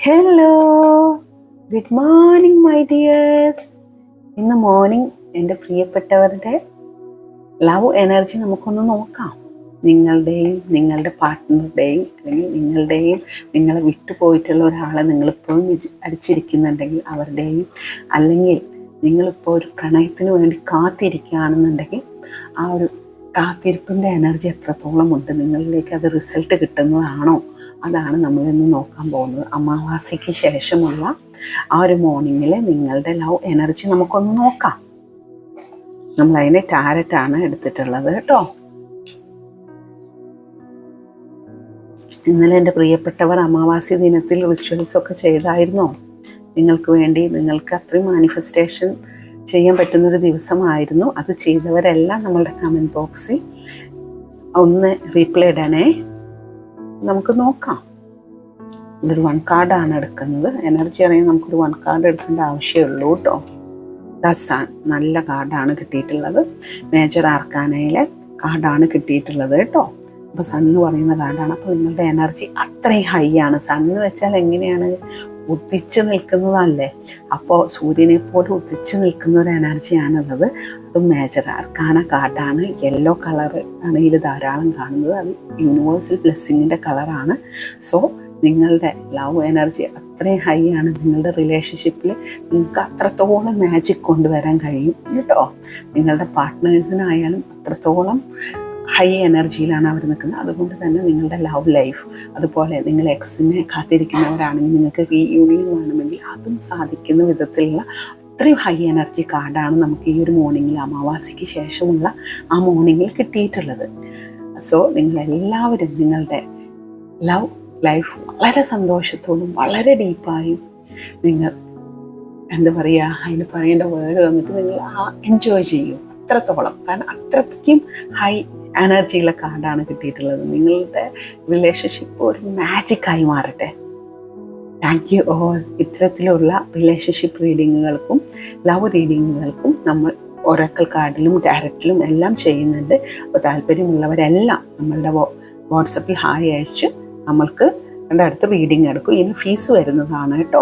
Hello, good morning my dears. ഇന്ന് morning എൻ്റെ പ്രിയപ്പെട്ടവരുടെ ലവ് എനർജി നമുക്കൊന്ന് നോക്കാം. നിങ്ങളുടെ പാർട്ട്ണറുടെയും അല്ലെങ്കിൽ നിങ്ങളെ വിട്ടുപോയിട്ടുള്ള ഒരാളെ നിങ്ങളിപ്പോഴും അടിച്ചിരിക്കുന്നുണ്ടെങ്കിൽ അവരുടെയും, അല്ലെങ്കിൽ നിങ്ങളിപ്പോൾ ഒരു പ്രണയത്തിന് വേണ്ടി കാത്തിരിക്കുകയാണെന്നുണ്ടെങ്കിൽ ആ ഒരു കാത്തിരിപ്പിൻ്റെ എനർജി എത്രത്തോളം ഉണ്ട്, നിങ്ങളിലേക്ക് അത് റിസൾട്ട് കിട്ടുന്നതാണോ, അതാണ് നമ്മളിന്ന് നോക്കാൻ പോകുന്നത്. അമാവാസിക്ക് ശേഷമുള്ള ആ ഒരു മോർണിംഗിൽ നിങ്ങളുടെ ലവ് എനർജി നമുക്കൊന്ന് നോക്കാം. നമ്മളതിന് ടാരറ്റാണ് എടുത്തിട്ടുള്ളത് കേട്ടോ. ഇന്നലെ എൻ്റെ പ്രിയപ്പെട്ടവർ അമാവാസി ദിനത്തിൽ റിച്വൽസൊക്കെ ചെയ്തായിരുന്നോ? നിങ്ങൾക്ക് വേണ്ടി നിങ്ങൾക്ക് അത്രയും മാനിഫെസ്റ്റേഷൻ ചെയ്യാൻ പറ്റുന്നൊരു ദിവസമായിരുന്നു. അത് ചെയ്തവരെല്ലാം നമ്മളുടെ കമൻറ്റ് ബോക്സിൽ ഒന്ന് റീപ്ലൈ ഇടണേ. നമുക്ക് നോക്കാം. ഇതൊരു 1 കാർഡാണ് എടുക്കുന്നത്. എനർജി അറിയാൻ നമുക്കൊരു 1 കാർഡ് എടുക്കേണ്ട ആവശ്യമുള്ളൂ കേട്ടോ. ദസാൻ നല്ല കാർഡാണ് കിട്ടിയിട്ടുള്ളത്. മേജർ ആർക്കാനയിലെ കാർഡാണ് കിട്ടിയിട്ടുള്ളത് കേട്ടോ. അപ്പോൾ സൺ എന്ന് പറയുന്ന കാർഡാണ്. അപ്പോൾ നിങ്ങളുടെ എനർജി അത്രയും ഹൈ ആണ്. സൺ എന്ന് വെച്ചാൽ എങ്ങനെയാണ്, ഉദിച്ച് നിൽക്കുന്നതല്ലേ. അപ്പോൾ സൂര്യനെ പോലെ ഉദിച്ച് നിൽക്കുന്ന ഒരു എനർജിയാണുള്ളത്. അതും മേജർ ആർക്കാന കാർഡാണ്. യെല്ലോ കളർ ആണ് ഇതിൽ ധാരാളം കാണുന്നത്. അത് യൂണിവേഴ്സൽ ബ്ലെസ്സിങ്ങിൻ്റെ കളറാണ്. സോ നിങ്ങളുടെ ലവ് എനർജി അത്രയും ഹൈ ആണ്. നിങ്ങളുടെ റിലേഷൻഷിപ്പിൽ നിങ്ങൾക്ക് അത്രത്തോളം മാജിക് കൊണ്ടുവരാൻ കഴിയും കേട്ടോ. നിങ്ങളുടെ പാർട്ട്നേഴ്സിനായാലും അത്രത്തോളം ഹൈ എനർജിയിലാണ് അവർ നിൽക്കുന്നത്. അതുകൊണ്ട് തന്നെ നിങ്ങളുടെ ലവ് ലൈഫ്, അതുപോലെ നിങ്ങൾ എക്സിനെ കാത്തിരിക്കുന്നവരാണെങ്കിൽ നിങ്ങൾക്ക് റീയൂണിയൻ വേണമെങ്കിൽ അതും സാധിക്കുന്ന വിധത്തിലുള്ള അത്രയും ഹൈ എനർജി കാർഡാണ് നമുക്ക് ഈ ഒരു മോർണിംഗിൽ, അമാവാസിക്ക് ശേഷമുള്ള ആ മോർണിംഗിൽ കിട്ടിയിട്ടുള്ളത്. സോ നിങ്ങളെല്ലാവരും നിങ്ങളുടെ ലവ് ലൈഫ് വളരെ സന്തോഷത്തോടും വളരെ ഡീപ്പായും നിങ്ങൾ എന്താ പറയുക, അതിന് പറയേണ്ട വേർഡ് വന്നിട്ട് നിങ്ങൾ എൻജോയ് ചെയ്യൂ അത്രത്തോളം. കാരണം അത്രയ്ക്കും ഹൈ എനർജിയുള്ള കാർഡാണ് കിട്ടിയിട്ടുള്ളത്. നിങ്ങളുടെ റിലേഷൻഷിപ്പ് ഒരു മാജിക്കായി മാറട്ടെ. Thank you all. ഇത്തരത്തിലുള്ള റിലേഷൻഷിപ്പ് റീഡിങ്ങുകൾക്കും ലവ് റീഡിങ്ങുകൾക്കും നമ്മൾ ഒറാക്കിൾ കാർഡിലും ടാരറ്റിലും എല്ലാം ചെയ്യുന്നുണ്ട്. അപ്പോൾ താല്പര്യമുള്ളവരെല്ലാം നമ്മളുടെ വാട്സപ്പിൽ ഹായ് അയച്ച് നമ്മൾക്ക് അടുത്ത റീഡിങ് എടുക്കും. ഇതിന് ഫീസ് വരുന്നതാണ് കേട്ടോ.